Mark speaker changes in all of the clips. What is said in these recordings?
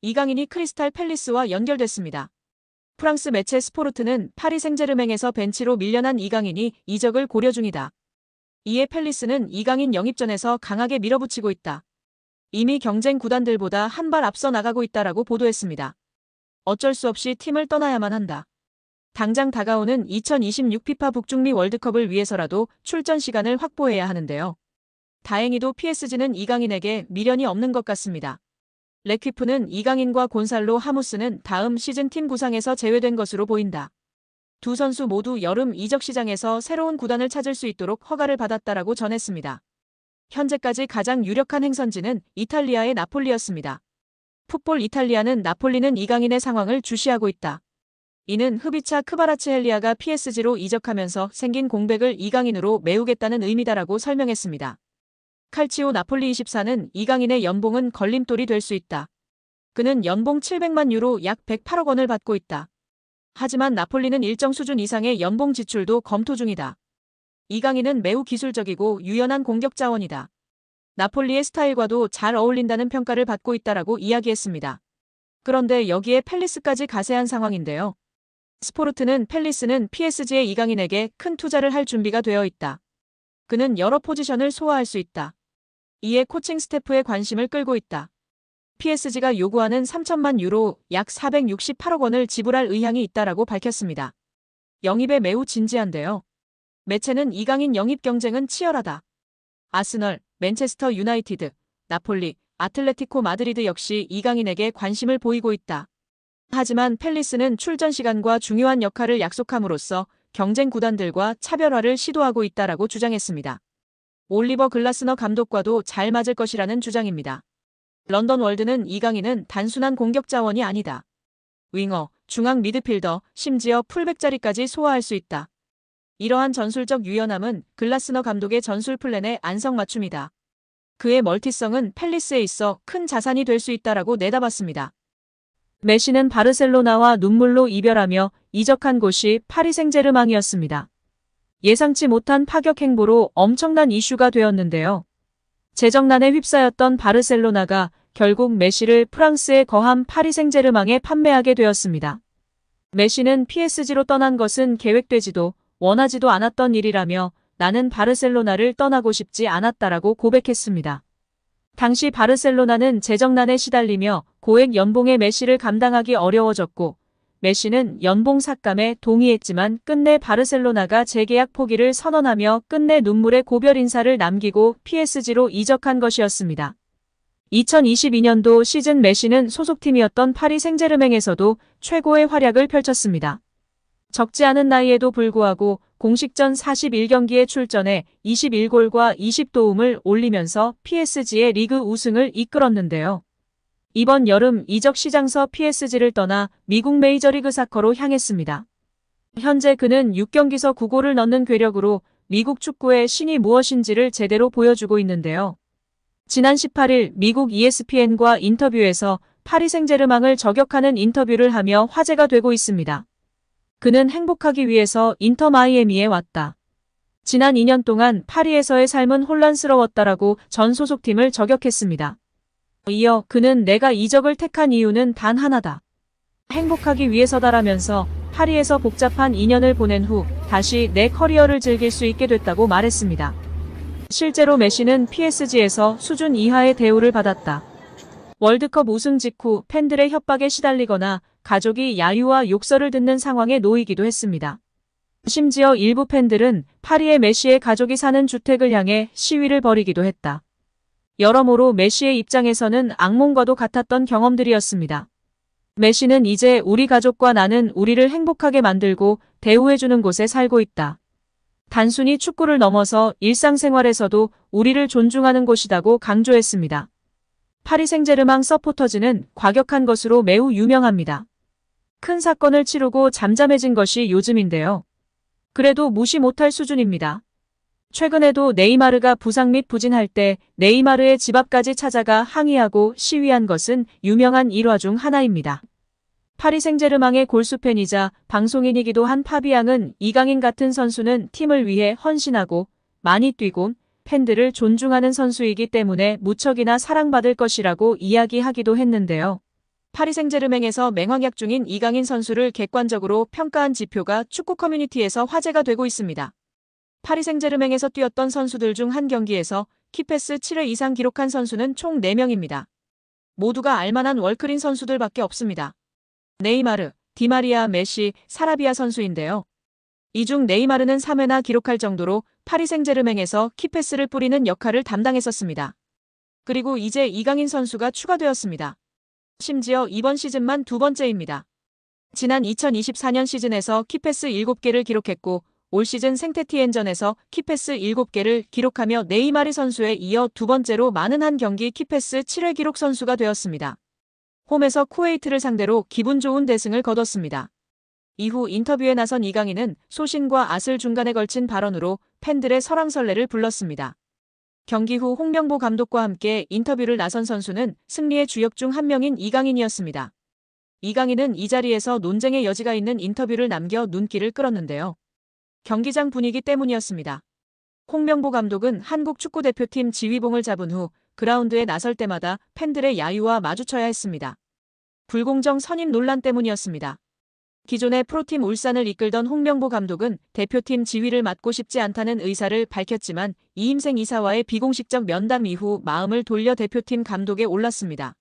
Speaker 1: 이강인이 크리스탈 팰리스와 연결됐습니다. 프랑스 매체 스포르트는 파리 생제르맹에서 벤치로 밀려난 이강인이 이적을 고려 중이다. 이에 팰리스는 이강인 영입전에서 강하게 밀어붙이고 있다. 이미 경쟁 구단들보다 한 발 앞서 나가고 있다라고 보도했습니다. 어쩔 수 없이 팀을 떠나야만 한다. 당장 다가오는 2026 피파 북중미 월드컵을 위해서라도 출전 시간을 확보해야 하는데요. 다행히도 PSG는 이강인에게 미련이 없는 것 같습니다. 레퀴프는 이강인과 곤살로 하무스는 다음 시즌 팀 구상에서 제외된 것으로 보인다. 두 선수 모두 여름 이적 시장에서 새로운 구단을 찾을 수 있도록 허가를 받았다라고 전했습니다. 현재까지 가장 유력한 행선지는 이탈리아의 나폴리였습니다. 풋볼 이탈리아는 나폴리는 이강인의 상황을 주시하고 있다. 이는 흡이차 크바라츠헬리아가 PSG로 이적하면서 생긴 공백을 이강인으로 메우겠다는 의미다라고 설명했습니다. 칼치오 나폴리24는 이강인의 연봉은 걸림돌이 될 수 있다. 그는 연봉 700만 유로 약 108억 원을 받고 있다. 하지만 나폴리는 일정 수준 이상의 연봉 지출도 검토 중이다. 이강인은 매우 기술적이고 유연한 공격 자원이다. 나폴리의 스타일과도 잘 어울린다는 평가를 받고 있다라고 이야기했습니다. 그런데 여기에 팰리스까지 가세한 상황인데요. 스포르트는 팰리스는 PSG의 이강인에게 큰 투자를 할 준비가 되어 있다. 그는 여러 포지션을 소화할 수 있다. 이에 코칭 스태프의 관심을 끌고 있다. PSG가 요구하는 3천만 유로 약 468억 원을 지불할 의향이 있다라고 밝혔습니다. 영입에 매우 진지한데요. 매체는 이강인 영입 경쟁은 치열하다. 아스널, 맨체스터 유나이티드, 나폴리, 아틀레티코 마드리드 역시 이강인에게 관심을 보이고 있다. 하지만 팰리스는 출전 시간과 중요한 역할을 약속함으로써 경쟁 구단들과 차별화를 시도하고 있다라고 주장했습니다. 올리버 글라스너 감독과도 잘 맞을 것이라는 주장입니다. 런던 월드는 이강인은 단순한 공격 자원이 아니다. 윙어, 중앙 미드필더, 심지어 풀백 자리까지 소화할 수 있다. 이러한 전술적 유연함은 글라스너 감독의 전술 플랜의 안성맞춤이다. 그의 멀티성은 팰리스에 있어 큰 자산이 될 수 있다라고 내다봤습니다. 메시는 바르셀로나와 눈물로 이별하며 이적한 곳이 파리 생제르맹이었습니다. 예상치 못한 파격 행보로 엄청난 이슈가 되었는데요. 재정난에 휩싸였던 바르셀로나가 결국 메시를 프랑스의 거함 파리 생제르맹에 판매하게 되었습니다. 메시는 PSG로 떠난 것은 계획되지도 원하지도 않았던 일이라며 나는 바르셀로나를 떠나고 싶지 않았다라고 고백했습니다. 당시 바르셀로나는 재정난에 시달리며 고액 연봉의 메시를 감당하기 어려워졌고 메시는 연봉 삭감에 동의했지만 끝내 바르셀로나가 재계약 포기를 선언하며 끝내 눈물의 고별 인사를 남기고 PSG로 이적한 것이었습니다. 2022년도 시즌 메시는 소속팀이었던 파리 생제르맹에서도 최고의 활약을 펼쳤습니다. 적지 않은 나이에도 불구하고 공식전 41경기에 출전해 21골과 20도움을 올리면서 PSG의 리그 우승을 이끌었는데요. 이번 여름 이적 시장서 PSG를 떠나 미국 메이저리그 사커로 향했습니다. 현재 그는 6경기서 9골을 넣는 괴력으로 미국 축구의 신이 무엇인지를 제대로 보여주고 있는데요. 지난 18일 미국 ESPN과 인터뷰에서 파리 생제르맹을 저격하는 인터뷰를 하며 화제가 되고 있습니다. 그는 행복하기 위해서 인터 마이애미에 왔다. 지난 2년 동안 파리에서의 삶은 혼란스러웠다라고 전 소속팀을 저격했습니다. 이어 그는 내가 이적을 택한 이유는 단 하나다. 행복하기 위해서다라면서 파리에서 복잡한 2년을 보낸 후 다시 내 커리어를 즐길 수 있게 됐다고 말했습니다. 실제로 메시는 PSG에서 수준 이하의 대우를 받았다. 월드컵 우승 직후 팬들의 협박에 시달리거나 가족이 야유와 욕설을 듣는 상황에 놓이기도 했습니다. 심지어 일부 팬들은 파리의 메시의 가족이 사는 주택을 향해 시위를 벌이기도 했다. 여러모로 메시의 입장에서는 악몽과도 같았던 경험들이었습니다. 메시는 이제 우리 가족과 나는 우리를 행복하게 만들고 대우해주는 곳에 살고 있다. 단순히 축구를 넘어서 일상생활에서도 우리를 존중하는 곳이라고 강조했습니다. 파리 생제르맹 서포터즈는 과격한 것으로 매우 유명합니다. 큰 사건을 치르고 잠잠해진 것이 요즘인데요. 그래도 무시 못할 수준입니다. 최근에도 네이마르가 부상 및 부진할 때 네이마르의 집 앞까지 찾아가 항의하고 시위한 것은 유명한 일화 중 하나입니다. 파리 생제르맹의 골수팬이자 방송인이기도 한 파비앙은 이강인 같은 선수는 팀을 위해 헌신하고 많이 뛰고 팬들을 존중하는 선수이기 때문에 무척이나 사랑받을 것이라고 이야기하기도 했는데요. 파리 생제르맹에서 맹활약 중인 이강인 선수를 객관적으로 평가한 지표가 축구 커뮤니티에서 화제가 되고 있습니다. 파리 생제르맹에서 뛰었던 선수들 중 한 경기에서 키패스 7회 이상 기록한 선수는 총 4명입니다. 모두가 알만한 월클인 선수들밖에 없습니다. 네이마르, 디마리아, 메시, 사라비아 선수인데요. 이 중 네이마르는 3회나 기록할 정도로 파리 생제르맹에서 키패스를 뿌리는 역할을 담당했었습니다. 그리고 이제 이강인 선수가 추가되었습니다. 심지어 이번 시즌만 2번째입니다. 지난 2024년 시즌에서 키패스 7개를 기록했고 올 시즌 생테티엔전에서 키패스 7개를 기록하며 네이마르 선수에 이어 2번째로 많은 한 경기 키패스 7회 기록 선수가 되었습니다. 홈에서 쿠웨이트를 상대로 기분 좋은 대승을 거뒀습니다. 이후 인터뷰에 나선 이강인은 소신과 앗을 중간에 걸친 발언으로 팬들의 설왕설래를 불렀습니다. 경기 후 홍명보 감독과 함께 인터뷰를 나선 선수는 승리의 주역 중 한 명인 이강인이었습니다. 이강인은 이 자리에서 논쟁의 여지가 있는 인터뷰를 남겨 눈길을 끌었는데요. 경기장 분위기 때문이었습니다. 홍명보 감독은 한국 축구대표팀 지휘봉을 잡은 후 그라운드에 나설 때마다 팬들의 야유와 마주쳐야 했습니다. 불공정 선임 논란 때문이었습니다. 기존의 프로팀 울산을 이끌던 홍명보 감독은 대표팀 지휘를 맡고 싶지 않다는 의사를 밝혔지만 이임생 이사와의 비공식적 면담 이후 마음을 돌려 대표팀 감독에 올랐습니다.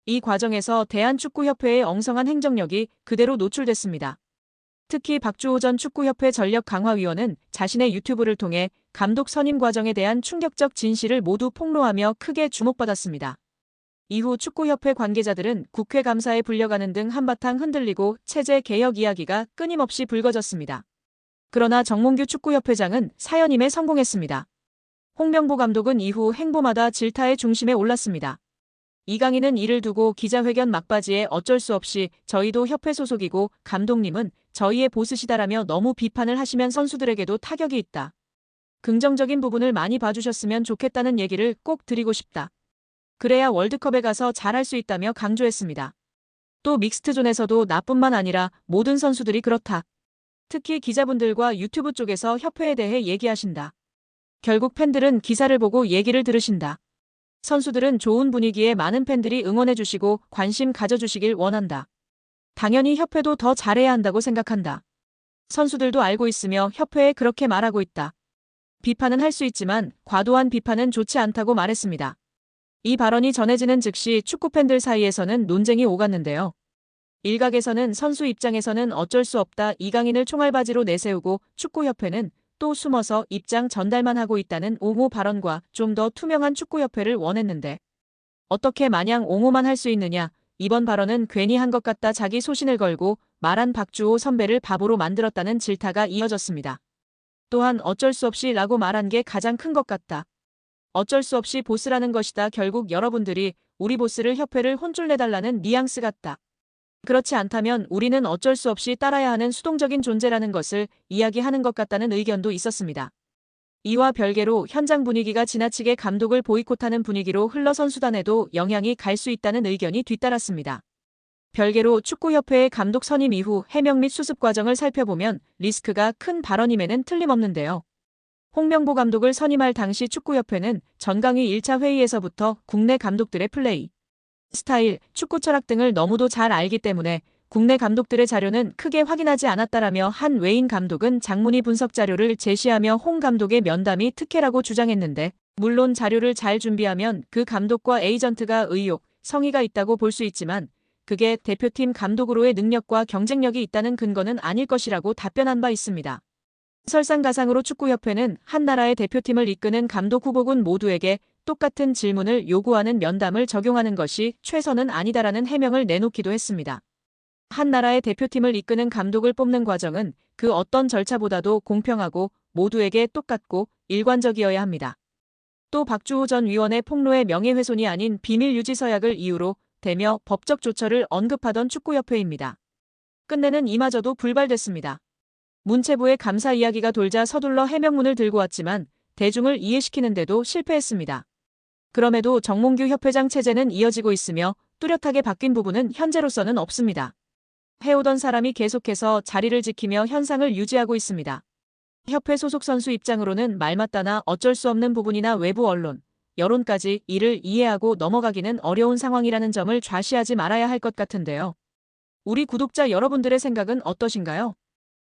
Speaker 1: 이 과정에서 대한축구협회의 엉성한 행정력이 그대로 노출됐습니다. 특히 박주호 전 축구협회 전력강화위원은 자신의 유튜브를 통해 감독 선임 과정에 대한 충격적 진실을 모두 폭로하며 크게 주목받았습니다. 이후 축구협회 관계자들은 국회 감사에 불려가는 등 한바탕 흔들리고 체제 개혁 이야기가 끊임없이 불거졌습니다. 그러나 정몽규 축구협회장은 사연임에 성공했습니다. 홍명보 감독은 이후 행보마다 질타의 중심에 올랐습니다. 이강인은 이를 두고 기자회견 막바지에 어쩔 수 없이 저희도 협회 소속이고 감독님은 저희의 보스시다라며 너무 비판을 하시면 선수들에게도 타격이 있다. 긍정적인 부분을 많이 봐주셨으면 좋겠다는 얘기를 꼭 드리고 싶다. 그래야 월드컵에 가서 잘할 수 있다며 강조했습니다. 또 믹스트존에서도 나뿐만 아니라 모든 선수들이 그렇다. 특히 기자분들과 유튜브 쪽에서 협회에 대해 얘기하신다. 결국 팬들은 기사를 보고 얘기를 들으신다. 선수들은 좋은 분위기에 많은 팬들이 응원해주시고 관심 가져주시길 원한다. 당연히 협회도 더 잘해야 한다고 생각한다. 선수들도 알고 있으며 협회에 그렇게 말하고 있다. 비판은 할 수 있지만 과도한 비판은 좋지 않다고 말했습니다. 이 발언이 전해지는 즉시 축구팬들 사이에서는 논쟁이 오갔는데요. 일각에서는 선수 입장에서는 어쩔 수 없다 이강인을 총알바지로 내세우고 축구협회는 또 숨어서 입장 전달만 하고 있다는 옹호 발언과 좀 더 투명한 축구협회를 원했는데 어떻게 마냥 옹호만 할 수 있느냐 이번 발언은 괜히 한 것 같다 자기 소신을 걸고 말한 박주호 선배를 바보로 만들었다는 질타가 이어졌습니다. 또한 어쩔 수 없이 라고 말한 게 가장 큰 것 같다. 어쩔 수 없이 보스라는 것이다. 결국 여러분들이 우리 보스를 협회를 혼쭐 내달라는 뉘앙스 같다. 그렇지 않다면 우리는 어쩔 수 없이 따라야 하는 수동적인 존재라는 것을 이야기하는 것 같다는 의견도 있었습니다. 이와 별개로 현장 분위기가 지나치게 감독을 보이콧하는 분위기로 흘러 선수단에도 영향이 갈 수 있다는 의견이 뒤따랐습니다. 별개로 축구협회의 감독 선임 이후 해명 및 수습 과정을 살펴보면 리스크가 큰 발언임에는 틀림없는데요. 홍명보 감독을 선임할 당시 축구협회는 전강위 1차 회의에서부터 국내 감독들의 플레이, 스타일, 축구 철학 등을 너무도 잘 알기 때문에 국내 감독들의 자료는 크게 확인하지 않았다라며 한 외인 감독은 장문의 분석 자료를 제시하며 홍 감독의 면담이 특혜라고 주장했는데 물론 자료를 잘 준비하면 그 감독과 에이전트가 의욕, 성의가 있다고 볼 수 있지만 그게 대표팀 감독으로의 능력과 경쟁력이 있다는 근거는 아닐 것이라고 답변한 바 있습니다. 설상가상으로 축구협회는 한 나라의 대표팀을 이끄는 감독 후보군 모두에게 똑같은 질문을 요구하는 면담을 적용하는 것이 최선은 아니다라는 해명을 내놓기도 했습니다. 한 나라의 대표팀을 이끄는 감독을 뽑는 과정은 그 어떤 절차보다도 공평하고 모두에게 똑같고 일관적이어야 합니다. 또 박주호 전 위원의 폭로의 명예훼손이 아닌 비밀유지 서약을 이유로 대며 법적 조처를 언급하던 축구협회입니다. 끝내는 이마저도 불발됐습니다. 문체부의 감사 이야기가 돌자 서둘러 해명문을 들고 왔지만 대중을 이해시키는데도 실패했습니다. 그럼에도 정몽규 협회장 체제는 이어지고 있으며 뚜렷하게 바뀐 부분은 현재로서는 없습니다. 해오던 사람이 계속해서 자리를 지키며 현상을 유지하고 있습니다. 협회 소속 선수 입장으로는 말 맞다나 어쩔 수 없는 부분이나 외부 언론, 여론까지 이를 이해하고 넘어가기는 어려운 상황이라는 점을 좌시하지 말아야 할 것 같은데요. 우리 구독자 여러분들의 생각은 어떠신가요?